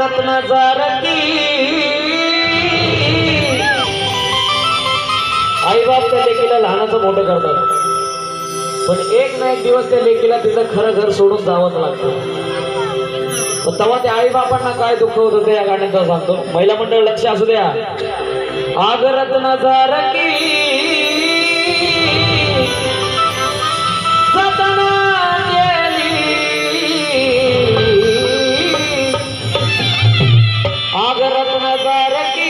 रत्न जारकी आई बाप त्या लेकीला लहानाचं मोठं करतात, पण एक ना एक दिवस त्या लेकीला तिचं खरं घर सोडून जावंच लागतं. तेव्हा त्या आई बापांना काय दुःख होत होते या गाण्याचा सांगतो. महिला मंडळ लक्ष असू द्या. आग रत्न जारकी सतना गेली, आग रत्न जारकी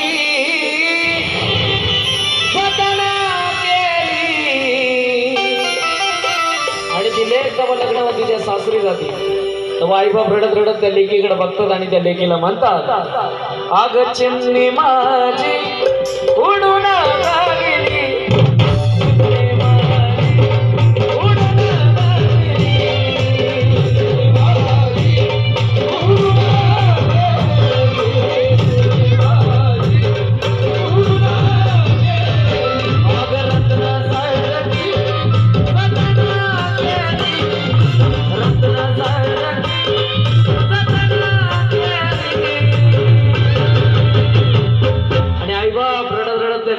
सतना गेली. आणि ती लेक जेव्हा लग्नावर तिच्या सासरी जाते तेव्हा आई बाप रडत रडत त्या लेकीकडे बघतात आणि त्या लेकीला म्हणतात, आग चिमणी माझी उडून गेली,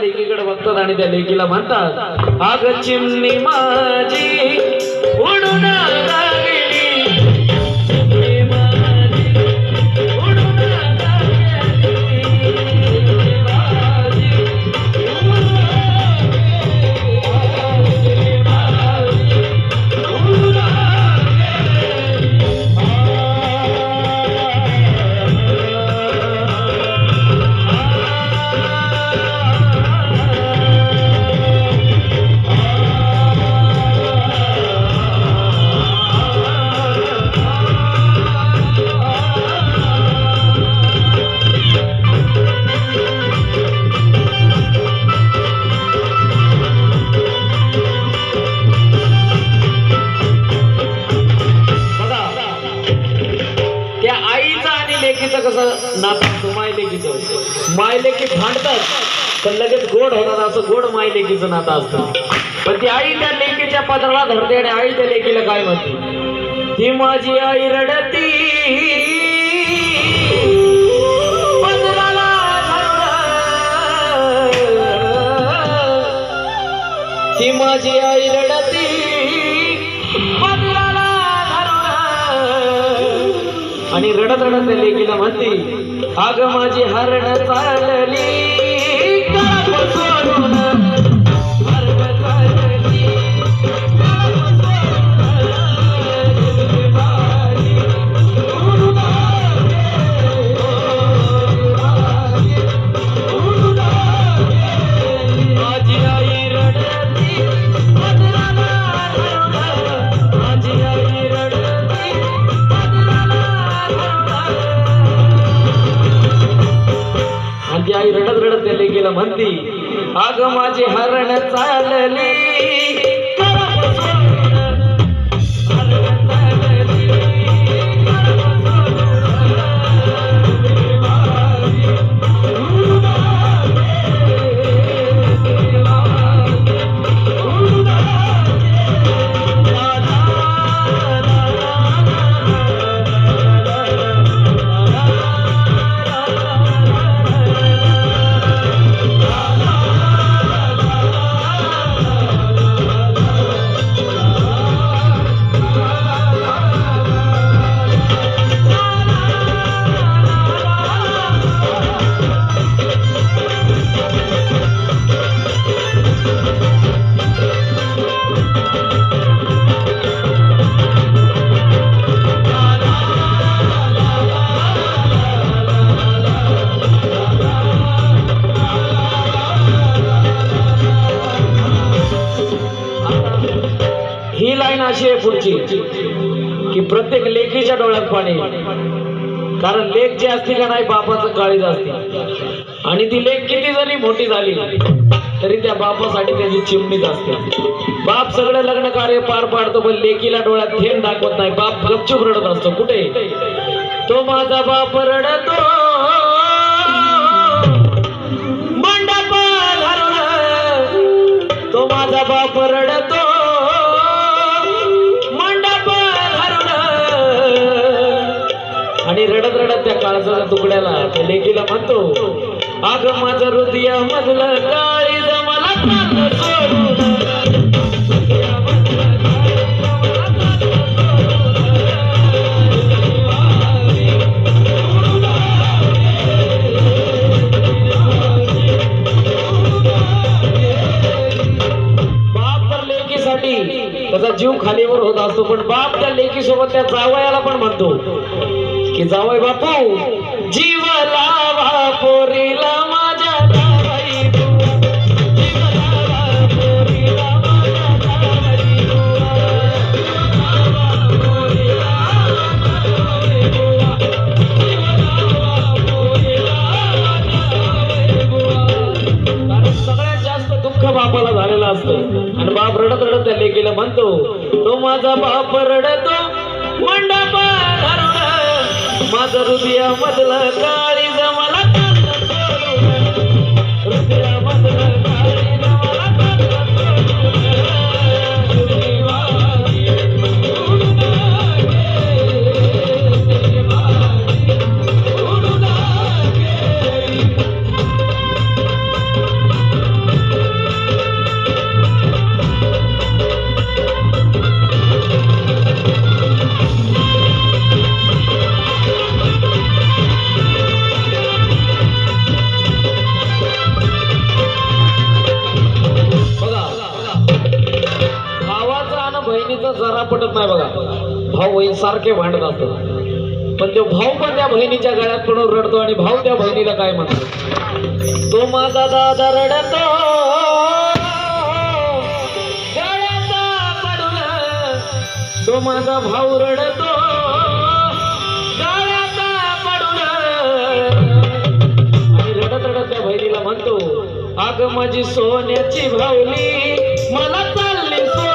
लेकीकडे बघतात आणि त्या लेकीला म्हणतात, आग चिमणी माझी उडून गेली, चिमणी माझी उडून कसं नातं माय लेकीचं. माय लेकी भांडतात पण लगेच गोड होणार असं गोड माय लेकीचं नातं असतं. पण ती आई त्या लेकीच्या पदराला धरते आणि आई त्या लेकीला काय म्हणते, ती माझी आई रडती पदराला धरून, ती माझी आई रडती पदराला आणि रडत रडत त्या लेकीला म्हणते, आग माझी हरण चालली सोडून, हरण चालली माझी आई रडती पदराला धरून, माझी आई रडती आणि आई रडत रडत त्या लेकीला म्हणती, आग माझी हरण चालली अशी आहे पुढची की प्रत्येक लेकीच्या डोळ्यात पाणी, कारण लेक जी असते का नाही बापाचं काळीज असते आणि ती लेक किती जरी मोठी झाली तरी त्या बापासाठी त्याची चिमणीच असते. बाप सगळं लग्न कार्य पार पाडतो पण लेकीला डोळ्यात थेंब दाखवत नाही. बाप गपचूप रडत असतो. कुठे तो माझा बाप रडतो मंडप धरून, तो माझा बाप रडतो आणि रडत रडत त्या काळजाच्या तुकड्याला त्या लेकीला म्हणतो, अग माझं हृदय मधलं काळीज मला काल सोडून. त्याचा जीव खालीवर होत असतो, पण बाप त्या लेकी सोबत त्या जावयाला पण म्हणतो की जावई बापू जीव लावा पोरीला माझ्या जावई बुवा, जीव लावा पोरीला माझ्या जावई बुवा, जीव लावा पोरीला जावई बुवा, जीव लावा पोरीला जावई बुवा. कारण सगळ्यात जास्त दुःख बापाला झालेलं असतं आणि बाप रडत रडत त्या लेकीला म्हणतो, तो माझा बाप रडतो मंडपा धरून, माझं हृदय मधलं काळीज मला काल सोडून, हृदय मधलं काळीज मला काल सोडून, देवाची उडून गेली, देवाची उडून गेली. बहिणीचं जरा पटत नाही बघा, भाऊ बहीण सारखे भांडत असतात, पण तो भाऊ पण त्या बहिणीच्या गळ्यात पडून रडतो आणि भाऊ त्या बहिणीला काय म्हणतो, तो माझा दादा रडतो गळ्यात पडून, तो माझा भाऊ रडतो गळ्यात पडून, आणि रडत रडत त्या बहिणीला म्हणतो, अग माझी सोन्याची भावली मला चालली सोडून,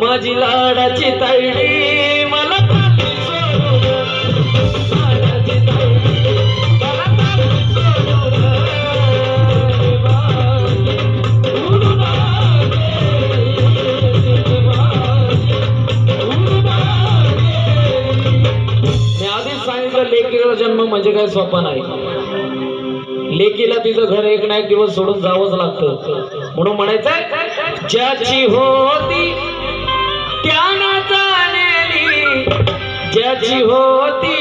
माझी लाडाची ताईडी मला चालली सोडून, लाडाची ताईडी मला चालली सोडून, देवाची उडून गेली, देवाची उडून गेली. मी आधीच सांगितलं, लेकीचा जन्म म्हणजे काय सोपा नाही. लेकीला तिचं घर एक ना एक दिवस सोडून जावंच लागतं, म्हणून म्हणायचंय, ज्याची होती त्यानं जाणली, ज्याची होती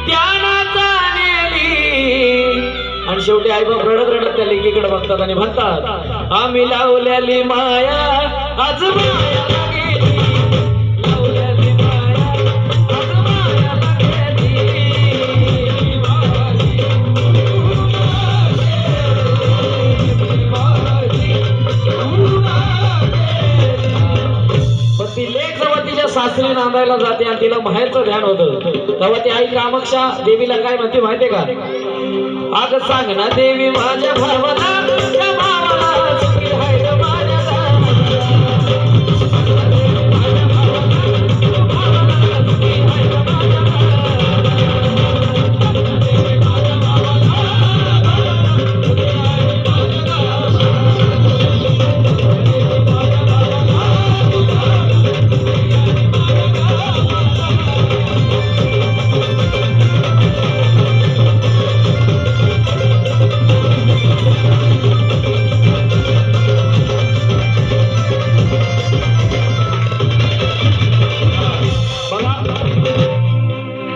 त्यानं जाणली. आणि शेवटी आईबाप रडत रडत त्या लेकीकडे बघतात आणि म्हणतात, आम्ही लावलेली माया आज माया गेली, लावलेली माया आज माया गेली. ती लेक जेव्हा तिच्या सासरी नांदायला जाते आणि तिला माहेरचं ध्यान होतं, तेव्हा ती आई कामाक्षा देवीला काय म्हणते माहितीये का, अग सांग ना देवी माझ्या भावाला, त्या भावाला सुखी आहे ग माझ्या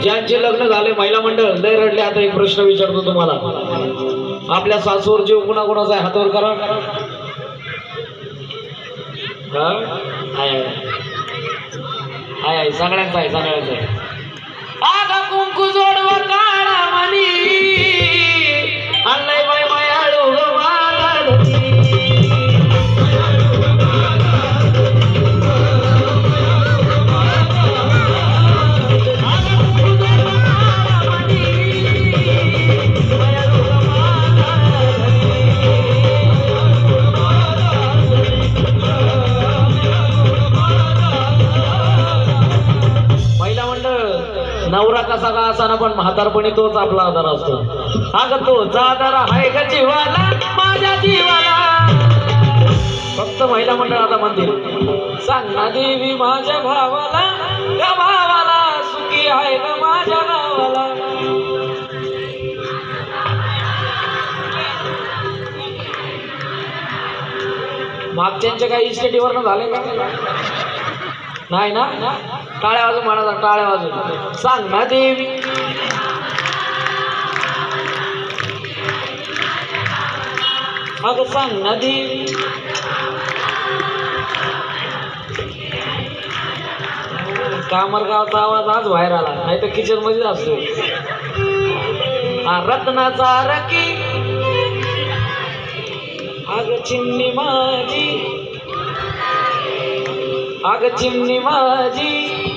ज्यांचे लग्न झाले महिला मंडळ लय रडले. आता एक प्रश्न विचारतो तुम्हाला, आपल्या सासूवर जीव कुणाकुणाचा आहे, हातावर करा. आहे सगळ्यांचा आहे, सगळ्यांचा आहे. आगा कुंकू जोडवा काळा मनी, आणलंय बाय मायाळू ग माझा. नवरा कसा का असाना पण म्हातारपणी तोच आपला आधार असतो. अगं तोचा आधार आहे का जीवाला, माझ्या जीवाला. फक्त महिला मंडळ आता म्हणतील, सांग ना देवी माझ्या भावाला, त्या भावाला सुखी आहे का माझ्या गावाला. मागच्यांच्या काही इस्टेटीवर न झाले का? नाही ना. टाळ्या वाजून म्हणा, टाळ्या वाजून. सांग ना देवी अगं सांग ना देवी. कामरगावचा आवाज आज बाहेर आला, नाही तर किचन मध्ये असतो. रत्नाचा रकी अग चिमणी माझी, अग चिमणी माझी